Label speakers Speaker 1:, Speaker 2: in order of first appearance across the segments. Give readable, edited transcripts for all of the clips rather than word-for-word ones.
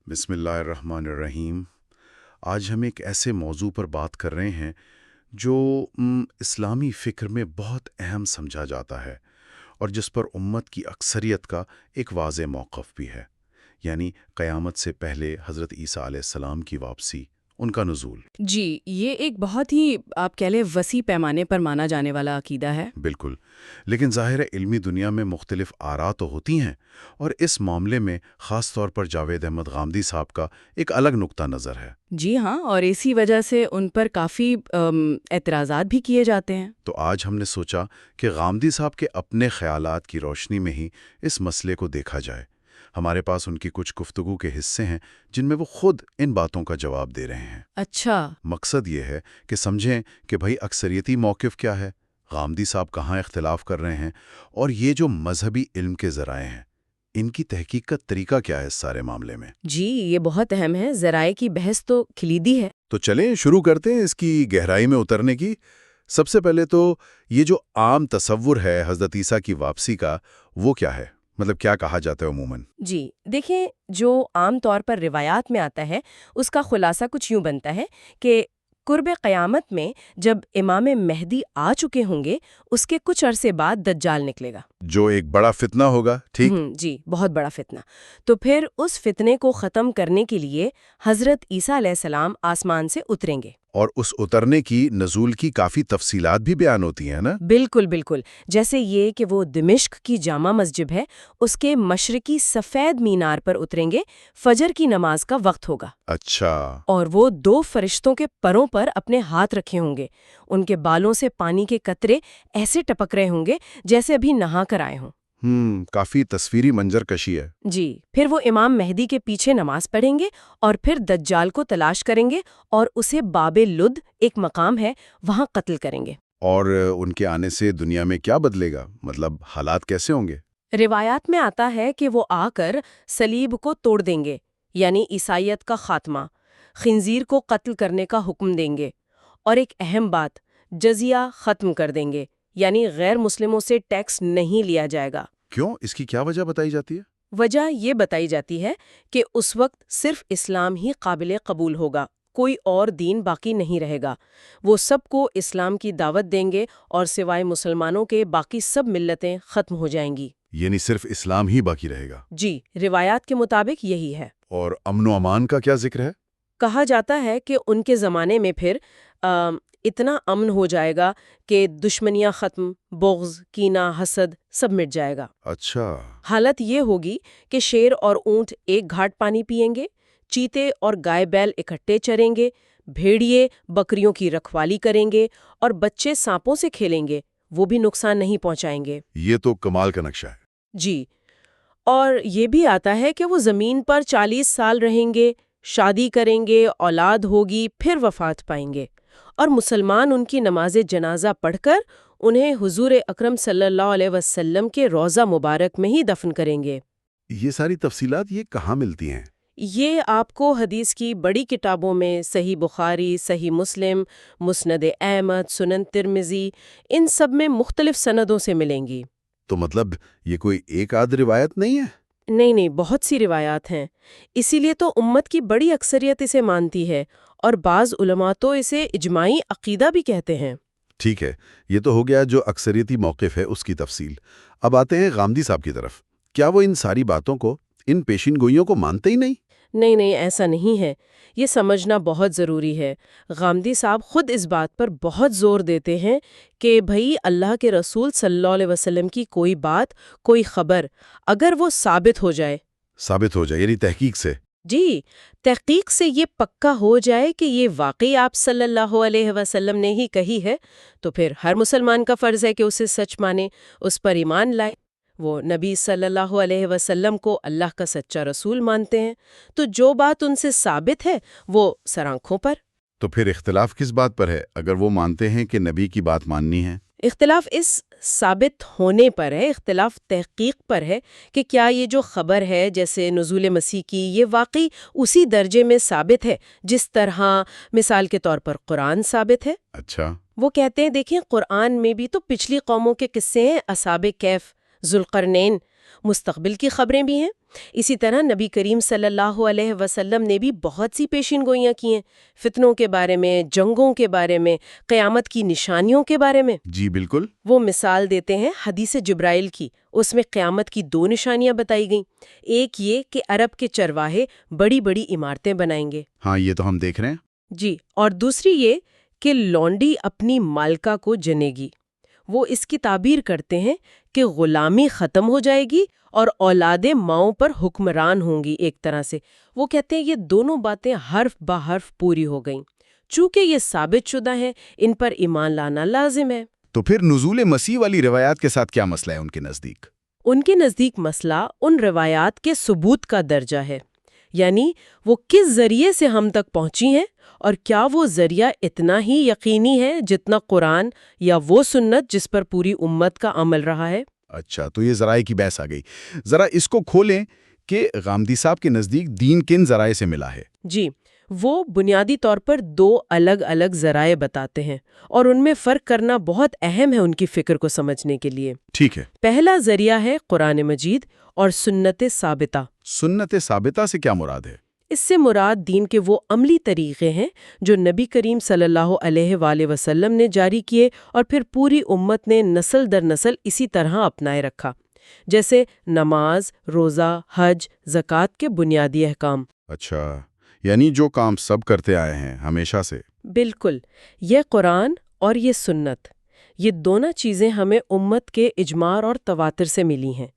Speaker 1: بسم اللہ الرحمن الرحیم۔ آج ہم ایک ایسے موضوع پر بات کر رہے ہیں جو اسلامی فکر میں بہت اہم سمجھا جاتا ہے اور جس پر امت کی اکثریت کا ایک واضح موقف بھی ہے، یعنی قیامت سے پہلے حضرت عیسیٰ علیہ السلام کی واپسی، ان کا نزول۔
Speaker 2: جی، یہ ایک بہت ہی آپ کہہ لیں وسیع پیمانے پر مانا جانے والا عقیدہ ہے۔
Speaker 1: بالکل، لیکن ظاہر ہے علمی دنیا میں مختلف آراء تو ہوتی ہیں، اور اس معاملے میں خاص طور پر جاوید احمد غامدی صاحب کا ایک الگ نقطہ نظر ہے۔
Speaker 2: جی ہاں، اور اسی وجہ سے ان پر کافی اعتراضات بھی کیے جاتے ہیں۔
Speaker 1: تو آج ہم نے سوچا کہ غامدی صاحب کے اپنے خیالات کی روشنی میں ہی اس مسئلے کو دیکھا جائے۔ ہمارے پاس ان کی کچھ گفتگو کے حصے ہیں جن میں وہ خود ان باتوں کا جواب دے رہے ہیں۔
Speaker 2: اچھا۔
Speaker 1: مقصد یہ ہے کہ سمجھیں کہ بھئی اکثریتی موقف کیا ہے، غامدی صاحب کہاں اختلاف کر رہے ہیں، اور یہ جو مذہبی علم کے ذرائع ہیں، ان کی تحقیق کا طریقہ کیا ہے اس سارے معاملے میں۔
Speaker 2: جی، یہ بہت اہم ہے، ذرائع کی بحث تو کلیدی ہے۔
Speaker 1: تو چلیں شروع کرتے ہیں اس کی گہرائی میں اترنے کی۔ سب سے پہلے تو یہ جو عام تصور ہے حضرت عیسیٰ کی واپسی کا، وہ کیا ہے؟ مطلب کیا کہا جاتا ہے عموماً؟
Speaker 2: جی دیکھیں، جو عام طور پر روایات میں آتا ہے اس کا خلاصہ کچھ یوں بنتا ہے کہ قرب قیامت میں جب امام مہدی آ چکے ہوں گے، اس کے کچھ عرصے بعد دجال نکلے گا۔
Speaker 1: جو ایک بڑا فتنہ ہوگا، ٹھیک؟
Speaker 2: جی، بہت بڑا فتنہ۔ تو پھر اس فتنے کو ختم کرنے کے لیے حضرت عیسیٰ علیہ السلام آسمان سے اتریں گے۔
Speaker 1: اور اس اترنے کی نزول کی کافی تفصیلات بھی بیان ہوتی ہیں نا؟
Speaker 2: بالکل بالکل، جیسے یہ کہ وہ دمشق کی جامع مسجد ہے، اس کے مشرقی سفید مینار پر اتریں گے، فجر کی نماز کا وقت ہوگا۔
Speaker 1: اچھا۔
Speaker 2: اور وہ 2 فرشتوں کے پروں پر اپنے ہاتھ رکھے ہوں گے، ان کے بالوں سے پانی کے قطرے ایسے ٹپک رہے ہوں گے جیسے ابھی نہا کر آئے ہوں۔
Speaker 1: کافی تصویری منظر کشی ہے۔
Speaker 2: جی، پھر وہ امام مہدی کے پیچھے نماز پڑھیں گے اور پھر دجال کو تلاش کریں گے اور اسے باب لد، ایک مقام ہے، وہاں قتل کریں گے۔
Speaker 1: اور ان کے آنے سے دنیا میں کیا بدلے گا؟ مطلب حالات کیسے ہوں گے؟
Speaker 2: روایات میں آتا ہے کہ وہ آ کر صلیب کو توڑ دیں گے، یعنی عیسائیت کا خاتمہ، خنزیر کو قتل کرنے کا حکم دیں گے، اور ایک اہم بات، جزیہ ختم کر دیں گے، یعنی غیر مسلموں سے ٹیکس نہیں لیا جائے گا۔
Speaker 1: کیوں؟ اس کی کیا وجہ بتائی جاتی ہے؟
Speaker 2: وجہ یہ بتائی جاتی ہے کہ اس وقت صرف اسلام ہی قابل قبول ہوگا، کوئی اور دین باقی نہیں رہے گا۔ وہ سب کو اسلام کی دعوت دیں گے اور سوائے مسلمانوں کے باقی سب ملتیں ختم ہو جائیں گی۔
Speaker 1: یعنی صرف اسلام ہی باقی رہے گا؟
Speaker 2: جی، روایات کے مطابق یہی ہے۔
Speaker 1: اور امن و امان کا کیا ذکر ہے؟
Speaker 2: کہا جاتا ہے کہ ان کے زمانے میں پھر اتنا امن ہو جائے گا کہ دشمنیاں ختم، بغض، کینہ، حسد سب مٹ جائے گا۔
Speaker 1: اچھا۔
Speaker 2: حالت یہ ہوگی کہ شیر اور اونٹ ایک گھاٹ پانی پئیں گے، چیتے اور گائے بیل اکٹھے چریں گے، بھیڑیے بکریوں کی رکھوالی کریں گے، اور بچے سانپوں سے کھیلیں گے، وہ بھی نقصان نہیں پہنچائیں گے۔
Speaker 1: یہ تو کمال کا نقشہ ہے۔
Speaker 2: جی، اور یہ بھی آتا ہے کہ وہ زمین پر 40 سال رہیں گے، شادی کریں گے، اولاد ہوگی، پھر وفات پائیں گے، اور مسلمان ان کی نماز جنازہ پڑھ کر انہیں حضور اکرم صلی اللہ علیہ وسلم کے روضہ مبارک میں ہی دفن کریں گے۔
Speaker 1: یہ ساری تفصیلات یہ کہاں ملتی ہیں؟
Speaker 2: یہ آپ کو حدیث کی بڑی کتابوں میں صحیح بخاری، صحیح مسلم، مسند احمد، سنن ترمذی، ان سب میں مختلف سندوں سے ملیں گی۔
Speaker 1: تو مطلب یہ کوئی ایک آدھ روایت نہیں ہے؟
Speaker 2: نہیں، بہت سی روایات ہیں، اسی لیے تو امت کی بڑی اکثریت اسے مانتی ہے، اور بعض علماء تو اسے اجماعی عقیدہ بھی کہتے ہیں۔
Speaker 1: ٹھیک ہے، یہ تو ہو گیا جو اکثریتی موقف ہے اس کی تفصیل۔ اب آتے ہیں غامدی صاحب کی طرف۔ کیا وہ ان ساری باتوں کو، ان پیشین گوئیوں کو مانتے ہی نہیں؟
Speaker 2: نہیں، ایسا نہیں ہے، یہ سمجھنا بہت ضروری ہے۔ غامدی صاحب خود اس بات پر بہت زور دیتے ہیں کہ بھئی اللہ کے رسول صلی اللہ علیہ وسلم کی کوئی بات، کوئی خبر، اگر وہ ثابت ہو جائے
Speaker 1: یعنی تحقیق سے۔
Speaker 2: جی، تحقیق سے یہ پکا ہو جائے کہ یہ واقعی آپ صلی اللہ علیہ وسلم نے ہی کہی ہے، تو پھر ہر مسلمان کا فرض ہے کہ اسے سچ مانے، اس پر ایمان لائے۔ وہ نبی صلی اللہ علیہ وسلم کو اللہ کا سچا رسول مانتے ہیں، تو جو بات ان سے ثابت ہے وہ سر آنکھوں پر۔
Speaker 1: تو پھر اختلاف کس بات پر ہے اگر وہ مانتے ہیں کہ نبی کی بات ماننی ہے؟
Speaker 2: اختلاف اس ثابت ہونے پر ہے، اختلاف تحقیق پر ہے کہ کیا یہ جو خبر ہے جیسے نزول مسیح کی، یہ واقعی اسی درجے میں ثابت ہے جس طرح مثال کے طور پر قرآن ثابت ہے۔
Speaker 1: اچھا۔
Speaker 2: وہ کہتے ہیں دیکھیں قرآن میں بھی تو پچھلی قوموں کے قصے ہیں، اصحاب کہف، ذوالقرنین، مستقبل کی خبریں بھی ہیں۔ اسی طرح نبی کریم صلی اللہ علیہ وسلم نے بھی بہت سی پیشین گوئیاں کی ہیں، فتنوں کے بارے میں، جنگوں کے بارے میں، قیامت کی نشانیوں کے بارے میں۔
Speaker 1: جی بالکل۔
Speaker 2: وہ مثال دیتے ہیں حدیث جبرائیل کی، اس میں قیامت کی 2 نشانیاں بتائی گئیں۔ ایک یہ کہ عرب کے چرواہے بڑی بڑی عمارتیں بنائیں گے،
Speaker 1: ہاں یہ تو ہم دیکھ رہے ہیں۔
Speaker 2: جی، اور دوسری یہ کہ لونڈی اپنی مالکہ کو جنے گی۔ وہ اس کی تعبیر کرتے ہیں کہ غلامی ختم ہو جائے گی اور اولادیں ماؤں پر حکمران ہوں گی ایک طرح سے۔ وہ کہتے ہیں یہ دونوں باتیں حرف بہ حرف پوری ہو گئیں۔ چونکہ یہ ثابت شدہ ہیں، ان پر ایمان لانا لازم ہے۔
Speaker 1: تو پھر نزول مسیح والی روایات کے ساتھ کیا مسئلہ ہے ان کے نزدیک؟
Speaker 2: ان کے نزدیک مسئلہ ان روایات کے ثبوت کا درجہ ہے، یعنی وہ کس ذریعے سے ہم تک پہنچی ہیں، اور کیا وہ ذریعہ اتنا ہی یقینی ہے جتنا قرآن یا وہ سنت جس پر پوری امت کا عمل رہا ہے۔
Speaker 1: اچھا، تو یہ ذرائع کی بحث آ گئی۔ ذرا اس کو کھولیں کہ غامدی صاحب کے نزدیک دین کن ذرائع سے ملا ہے؟
Speaker 2: جی، وہ بنیادی طور پر 2 الگ الگ ذرائع بتاتے ہیں، اور ان میں فرق کرنا بہت اہم ہے ان کی فکر کو سمجھنے کے لیے۔
Speaker 1: ٹھیک ہے۔
Speaker 2: پہلا ذریعہ ہے قرآن مجید اور سنت ثابتہ۔
Speaker 1: سنت ثابتہ سے کیا مراد ہے؟
Speaker 2: اس سے مراد دین کے وہ عملی طریقے ہیں جو نبی کریم صلی اللہ علیہ وآلہ وسلم نے جاری کیے اور پھر پوری امت نے نسل در نسل اسی طرح اپنائے رکھا، جیسے نماز، روزہ، حج، زکوٰۃ کے بنیادی احکام۔
Speaker 1: اچھا، یعنی جو کام سب کرتے آئے ہیں ہمیشہ سے۔
Speaker 2: بالکل، یہ قرآن اور یہ سنت، یہ دونوں چیزیں ہمیں امت کے اجماع اور تواتر سے ملی ہیں،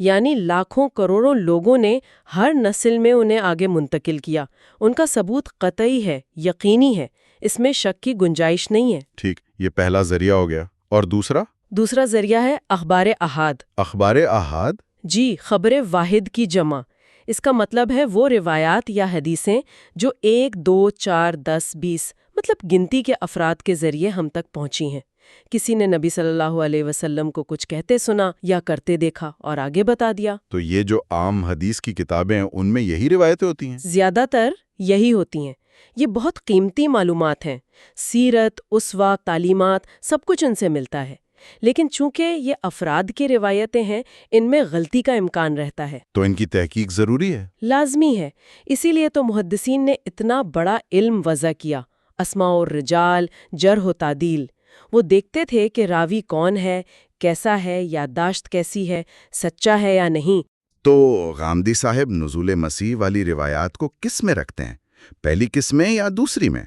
Speaker 2: یعنی لاکھوں کروڑوں لوگوں نے ہر نسل میں انہیں آگے منتقل کیا۔ ان کا ثبوت قطعی ہے، یقینی ہے، اس میں شک کی گنجائش نہیں ہے۔
Speaker 1: ٹھیک، یہ پہلا ذریعہ ہو گیا۔ اور دوسرا
Speaker 2: ذریعہ ہے اخبار احاد۔
Speaker 1: اخبار احاد؟
Speaker 2: جی، خبر واحد کی جمع۔ اس کا مطلب ہے وہ روایات یا حدیثیں جو 1، 2، 4، 10، 20 مطلب گنتی کے افراد کے ذریعے ہم تک پہنچی ہیں۔ کسی نے نبی صلی اللہ علیہ وسلم کو کچھ کہتے سنا یا کرتے دیکھا اور آگے بتا دیا۔
Speaker 1: تو یہ جو عام حدیث کی کتابیں ہیں ان میں یہی روایتیں ہوتی ہیں؟
Speaker 2: زیادہ تر یہی ہوتی ہیں۔ یہ بہت قیمتی معلومات ہیں، سیرت، اسوہ، تعلیمات، سب کچھ ان سے ملتا ہے۔ لیکن چونکہ یہ افراد کی روایتیں ہیں، ان میں غلطی کا امکان رہتا ہے۔
Speaker 1: تو ان کی تحقیق ضروری ہے؟
Speaker 2: لازمی ہے۔ اسی لیے تو محدثین نے اتنا بڑا علم وضع کیا، اسماء الرجال، جرح و تعدیل۔ وہ دیکھتے تھے کہ راوی کون ہے، کیسا ہے، یادداشت کیسی ہے، سچا ہے یا نہیں۔
Speaker 1: تو غامدی صاحب نزول مسیح والی روایات کو کس میں رکھتے ہیں؟ پہلی قسم میں یا دوسری میں؟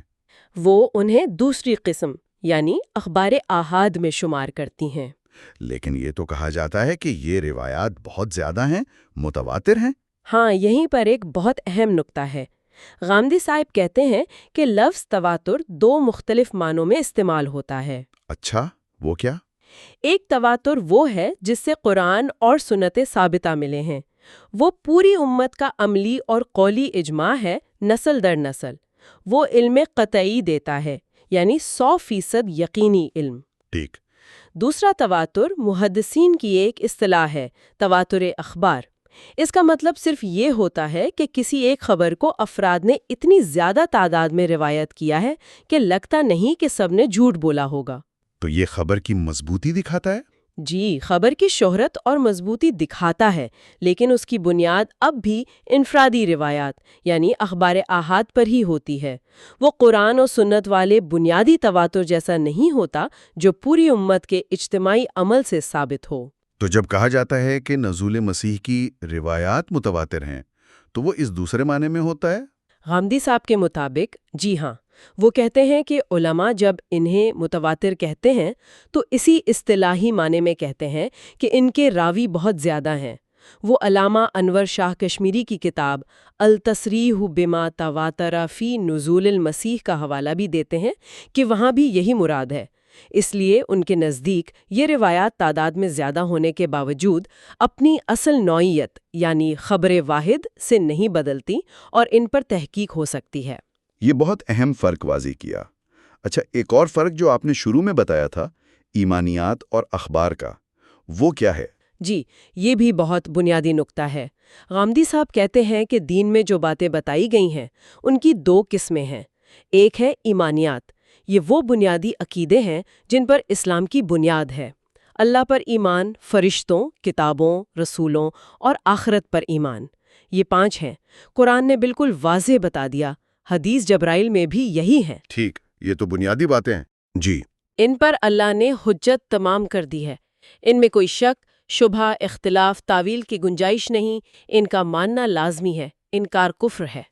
Speaker 2: وہ انہیں دوسری قسم یعنی اخبار آحاد میں شمار کرتی ہیں۔
Speaker 1: لیکن یہ تو کہا جاتا ہے کہ یہ روایات بہت زیادہ ہیں، متواتر ہیں۔
Speaker 2: ہاں، یہیں پر ایک بہت اہم نکتہ ہے۔ غامدی صاحب کہتے ہیں کہ لفظ تواتر 2 مختلف معنوں میں استعمال ہوتا ہے۔
Speaker 1: اچھا، وہ کیا؟
Speaker 2: ایک تواتر وہ ہے جس سے قرآن اور سنت ثابتہ ملے ہیں۔ وہ پوری امت کا عملی اور قولی اجماع ہے، نسل در نسل۔ وہ علم قطعی دیتا ہے، یعنی 100% یقینی علم۔
Speaker 1: ٹھیک۔
Speaker 2: دوسرا تواتر محدثین کی ایک اصطلاح ہے، تواتر اخبار۔ اس کا مطلب صرف یہ ہوتا ہے کہ کسی ایک خبر کو افراد نے اتنی زیادہ تعداد میں روایت کیا ہے کہ لگتا نہیں کہ سب نے جھوٹ بولا ہوگا۔
Speaker 1: تو یہ خبر کی مضبوطی دکھاتا ہے؟
Speaker 2: جی، خبر کی شہرت اور مضبوطی دکھاتا ہے، لیکن اس کی بنیاد اب بھی انفرادی روایات یعنی اخبار آحاد پر ہی ہوتی ہے۔ وہ قرآن و سنت والے بنیادی تواتر جیسا نہیں ہوتا جو پوری امت کے اجتماعی عمل سے ثابت ہو۔
Speaker 1: تو جب کہا جاتا ہے کہ نزول مسیح کی روایات متواتر ہیں تو وہ اس دوسرے معنی میں ہوتا ہے؟
Speaker 2: غامدی صاحب کے مطابق جی ہاں، وہ کہتے ہیں کہ علماء جب انہیں متواتر کہتے ہیں تو اسی اصطلاحی معنی میں کہتے ہیں کہ ان کے راوی بہت زیادہ ہیں۔ وہ علامہ انور شاہ کشمیری کی کتاب التصریح بما تواتر فی نزول المسیح کا حوالہ بھی دیتے ہیں کہ وہاں بھی یہی مراد ہے۔ اس لیے ان کے نزدیک یہ روایات تعداد میں زیادہ ہونے کے باوجود اپنی اصل نوعیت یعنی خبر واحد سے نہیں بدلتی اور ان پر تحقیق ہو سکتی ہے۔
Speaker 1: یہ بہت اہم فرق واضح کیا۔ اچھا، ایک اور فرق جو آپ نے شروع میں بتایا تھا، ایمانیات اور اخبار کا، وہ کیا ہے؟
Speaker 2: جی، یہ بھی بہت بنیادی نکتہ ہے۔ غامدی صاحب کہتے ہیں کہ دین میں جو باتیں بتائی گئی ہیں ان کی 2 قسمیں ہیں۔ ایک ہے ایمانیات، یہ وہ بنیادی عقیدے ہیں جن پر اسلام کی بنیاد ہے۔ اللہ پر ایمان، فرشتوں، کتابوں، رسولوں اور آخرت پر ایمان، یہ 5 ہیں۔ قرآن نے بالکل واضح بتا دیا، حدیث جبرائیل میں بھی یہی ہے۔
Speaker 1: ٹھیک، یہ تو بنیادی باتیں ہیں۔ جی۔
Speaker 2: ان پر اللہ نے حجت تمام کر دی ہے، ان میں کوئی شک، شبہ، اختلاف، تعویل کی گنجائش نہیں، ان کا ماننا لازمی ہے، انکار کفر ہے۔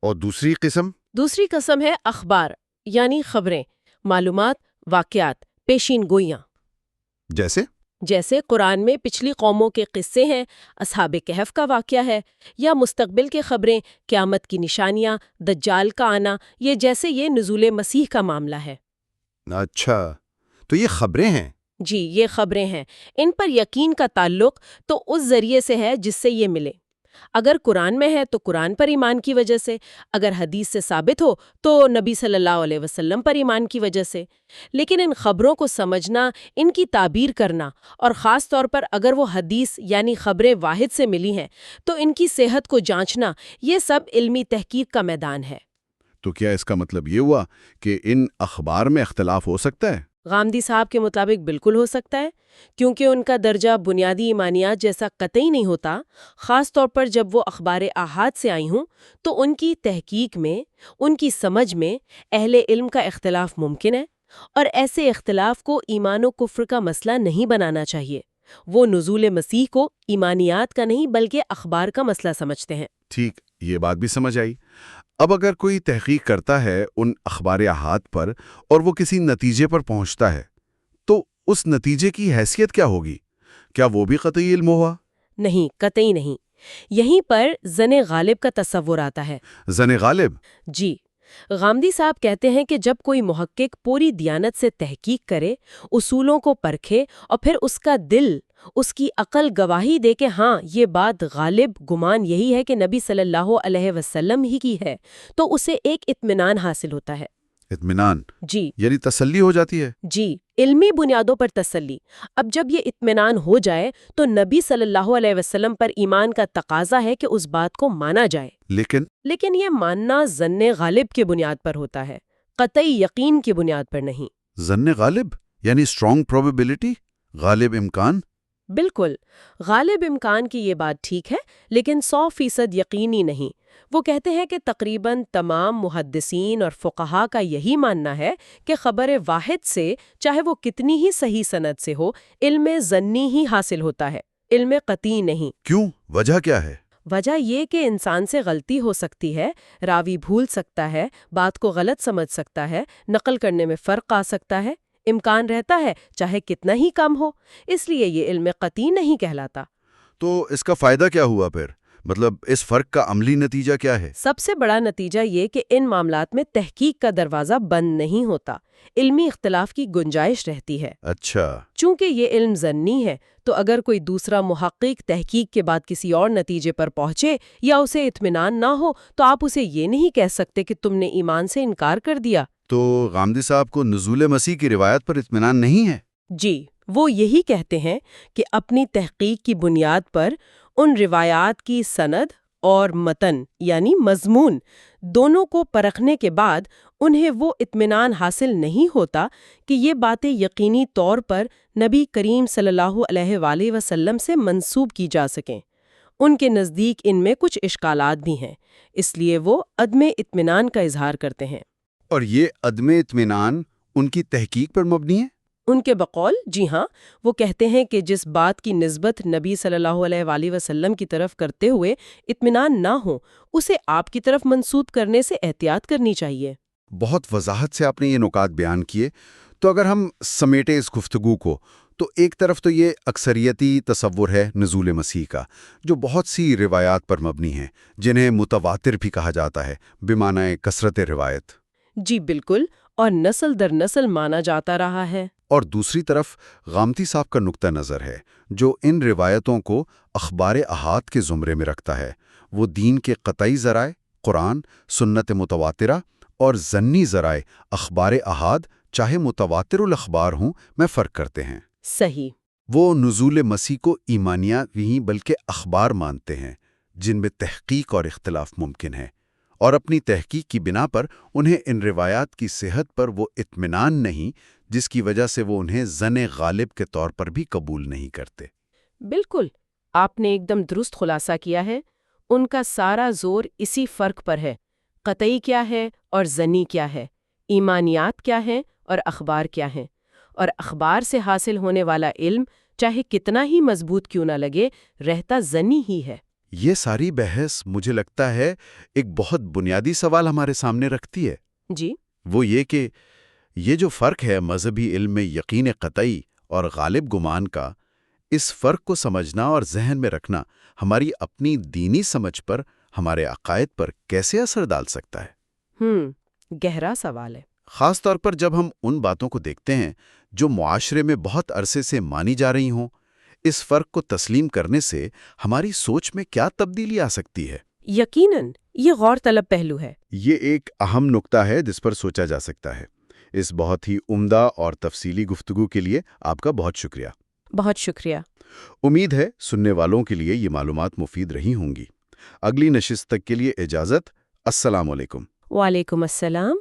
Speaker 1: اور دوسری قسم؟
Speaker 2: دوسری قسم ہے اخبار، یعنی خبریں، معلومات، واقعات، پیشین گوئیاں۔
Speaker 1: جیسے
Speaker 2: قرآن میں پچھلی قوموں کے قصے ہیں، اصحاب کہف کا واقعہ ہے، یا مستقبل کے خبریں، قیامت کی نشانیاں، دجال کا آنا، یہ نزول مسیح کا معاملہ ہے۔
Speaker 1: اچھا، تو یہ خبریں ہیں؟
Speaker 2: جی، یہ خبریں ہیں۔ ان پر یقین کا تعلق تو اس ذریعے سے ہے جس سے یہ ملے۔ اگر قرآن میں ہے تو قرآن پر ایمان کی وجہ سے، اگر حدیث سے ثابت ہو تو نبی صلی اللہ علیہ وسلم پر ایمان کی وجہ سے۔ لیکن ان خبروں کو سمجھنا، ان کی تعبیر کرنا، اور خاص طور پر اگر وہ حدیث یعنی خبریں واحد سے ملی ہیں تو ان کی صحت کو جانچنا، یہ سب علمی تحقیق کا میدان ہے۔
Speaker 1: تو کیا اس کا مطلب یہ ہوا کہ ان اخبار میں اختلاف ہو سکتا ہے؟
Speaker 2: غامدی صاحب کے مطابق بالکل ہو سکتا ہے، کیونکہ ان کا درجہ بنیادی ایمانیات جیسا قطعی نہیں ہوتا، خاص طور پر جب وہ اخبار احاد سے آئی ہوں تو ان کی تحقیق میں، ان کی سمجھ میں اہل علم کا اختلاف ممکن ہے، اور ایسے اختلاف کو ایمان و کفر کا مسئلہ نہیں بنانا چاہیے۔ وہ نزول مسیح کو ایمانیات کا نہیں بلکہ اخبار کا مسئلہ سمجھتے ہیں۔
Speaker 1: ٹھیک، یہ بات بھی سمجھ آئی۔ اب اگر کوئی تحقیق کرتا ہے ان اخبار احاد پر اور وہ کسی نتیجے پر پہنچتا ہے تو اس نتیجے کی حیثیت کیا ہوگی؟ کیا وہ بھی قطعی علم ہوا؟
Speaker 2: نہیں، قطعی نہیں۔ یہیں پر ظن غالب کا تصور آتا ہے۔
Speaker 1: ظن غالب؟
Speaker 2: جی، غامدی صاحب کہتے ہیں کہ جب کوئی محقق پوری دیانت سے تحقیق کرے، اصولوں کو پرکھے اور پھر اس کا دل، اس کی عقل گواہی دے کہ ہاں یہ بات غالب گمان یہی ہے کہ نبی صلی اللہ علیہ وسلم ہی کی ہے، تو اسے ایک اطمینان حاصل ہوتا ہے۔
Speaker 1: اطمینان؟
Speaker 2: جی
Speaker 1: یعنی تسلی ہو جاتی ہے؟
Speaker 2: جی، علمی بنیادوں پر تسلی۔ اب جب یہ اطمینان ہو جائے تو نبی صلی اللہ علیہ وسلم پر ایمان کا تقاضا ہے کہ اس بات کو مانا جائے۔ لیکن یہ ماننا ظن غالب کی بنیاد پر ہوتا ہے، قطعی یقین کی بنیاد پر نہیں۔
Speaker 1: ظن غالب یعنی اسٹرانگ پروبیبلٹی، غالب امکان؟
Speaker 2: بالکل، غالب امکان کی یہ بات ٹھیک ہے، لیکن 100% یقینی نہیں۔ وہ کہتے ہیں کہ تقریباً تمام محدثین اور فقہا کا یہی ماننا ہے کہ خبر واحد سے، چاہے وہ کتنی ہی صحیح سند سے ہو، علم ظنی ہی حاصل ہوتا ہے، علم قطعی نہیں۔
Speaker 1: کیوں؟ وجہ کیا ہے؟
Speaker 2: وجہ یہ کہ انسان سے غلطی ہو سکتی ہے، راوی بھول سکتا ہے، بات کو غلط سمجھ سکتا ہے، نقل کرنے میں فرق آ سکتا ہے، امکان رہتا ہے چاہے کتنا ہی کم ہو، اس لیے یہ علم قطعی نہیں کہلاتا۔
Speaker 1: تو اس کا فائدہ کیا ہوا پھر؟ مطلب اس فرق کا عملی نتیجہ کیا ہے؟
Speaker 2: سب سے بڑا نتیجہ یہ کہ ان معاملات میں تحقیق کا دروازہ بند نہیں ہوتا، علمی اختلاف کی گنجائش رہتی ہے۔
Speaker 1: اچھا۔
Speaker 2: چونکہ یہ علم ظنی ہے تو اگر کوئی دوسرا محقق تحقیق کے بعد کسی اور نتیجے پر پہنچے یا اسے اطمینان نہ ہو تو آپ اسے یہ نہیں کہہ سکتے کہ تم نے ایمان سے انکار کر دیا۔
Speaker 1: تو غامدی صاحب کو نزول مسیح کی روایت پر اطمینان نہیں ہے؟
Speaker 2: جی، وہ یہی کہتے ہیں کہ اپنی تحقیق کی بنیاد پر ان روایات کی سند اور متن یعنی مضمون دونوں کو پرکھنے کے بعد انہیں وہ اطمینان حاصل نہیں ہوتا کہ یہ باتیں یقینی طور پر نبی کریم صلی اللہ علیہ وآلہ وسلم سے منسوب کی جا سکیں۔ ان کے نزدیک ان میں کچھ اشکالات بھی ہیں، اس لیے وہ عدم اطمینان کا اظہار کرتے ہیں۔
Speaker 1: اور یہ عدم اطمینان ان کی تحقیق پر مبنی ہے؟
Speaker 2: ان کے بقول جی ہاں، وہ کہتے ہیں کہ جس بات کی نسبت نبی صلی اللہ علیہ وآلہ وسلم کی طرف کرتے ہوئے اطمینان نہ ہو، اسے آپ کی طرف منسوب کرنے سے احتیاط کرنی چاہیے۔
Speaker 1: بہت وضاحت سے آپ نے یہ نکات بیان کیے۔ تو اگر ہم سمیٹیں اس گفتگو کو تو ایک طرف تو یہ اکثریتی تصور ہے نزول مسیح کا، جو بہت سی روایات پر مبنی ہیں، جنہیں متواتر بھی کہا جاتا ہے، بمعنی کثرت روایت۔
Speaker 2: جی بالکل، اور نسل در نسل مانا جاتا رہا ہے۔
Speaker 1: اور دوسری طرف غامدی صاحب کا نقطہ نظر ہے، جو ان روایتوں کو اخبار احاد کے زمرے میں رکھتا ہے۔ وہ دین کے قطعی ذرائع، قرآن، سنت متواترہ اور ظنی ذرائع، اخبار احاد چاہے متواتر الاخبار ہوں، میں فرق کرتے ہیں۔
Speaker 2: صحیح۔
Speaker 1: وہ نزول مسیح کو ایمانیات نہیں بلکہ اخبار مانتے ہیں، جن میں تحقیق اور اختلاف ممکن ہے، اور اپنی تحقیق کی بنا پر انہیں ان روایات کی صحت پر وہ اطمینان نہیں جس کی وجہ سے وہ انہیں زن غالب کے طور پر بھی قبول نہیں کرتے۔
Speaker 2: بالکل، آپ نے ایک دم درست خلاصہ کیا ہے۔ ان کا سارا زور اسی فرق پر ہے، قطعی کیا ہے اور ظنی کیا ہے، ایمانیات کیا ہیں اور اخبار کیا ہیں۔ اور اخبار سے حاصل ہونے والا علم چاہے کتنا ہی مضبوط کیوں نہ لگے، رہتا ظنی ہی ہے۔
Speaker 1: یہ ساری بحث مجھے لگتا ہے ایک بہت بنیادی سوال ہمارے سامنے رکھتی ہے۔
Speaker 2: جی،
Speaker 1: وہ یہ کہ یہ جو فرق ہے مذہبی علم میں یقین قطعی اور غالب گمان کا، اس فرق کو سمجھنا اور ذہن میں رکھنا ہماری اپنی دینی سمجھ پر، ہمارے عقائد پر کیسے اثر ڈال سکتا ہے؟
Speaker 2: گہرا سوال ہے۔
Speaker 1: خاص طور پر جب ہم ان باتوں کو دیکھتے ہیں جو معاشرے میں بہت عرصے سے مانی جا رہی ہوں۔ اس فرق کو تسلیم کرنے سے ہماری سوچ میں کیا تبدیلی آ سکتی ہے؟
Speaker 2: یقیناً یہ غور طلب پہلو ہے۔
Speaker 1: یہ ایک اہم نقطہ ہے جس پر سوچا جا سکتا ہے۔ اس بہت ہی عمدہ اور تفصیلی گفتگو کے لیے آپ کا بہت شکریہ۔
Speaker 2: بہت شکریہ۔
Speaker 1: امید ہے سننے والوں کے لیے یہ معلومات مفید رہی ہوں گی۔ اگلی نشست تک کے لیے اجازت۔ السلام علیکم۔
Speaker 2: وعلیکم السلام۔